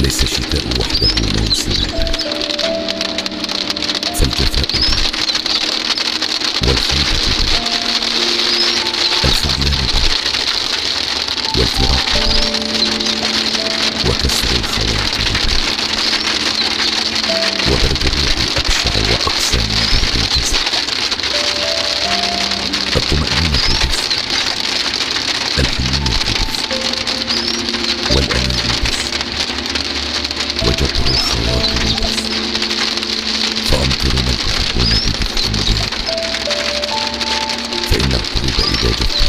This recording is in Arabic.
ليس الشتاء وحده موسم البرد، فالجفاء برد، والخيبة برد، الخذلان برد، والفراق برد، وكسر الخواطر برد، وبرد الروح أبشع وأقسى من برد الجسد. الطمأنينة دفء، الحنية دفء، والأنين دفء، وجبر الخواطر دفء. فأمطروا من تحبون بدفء مبين، فإن القلوب إذا جفت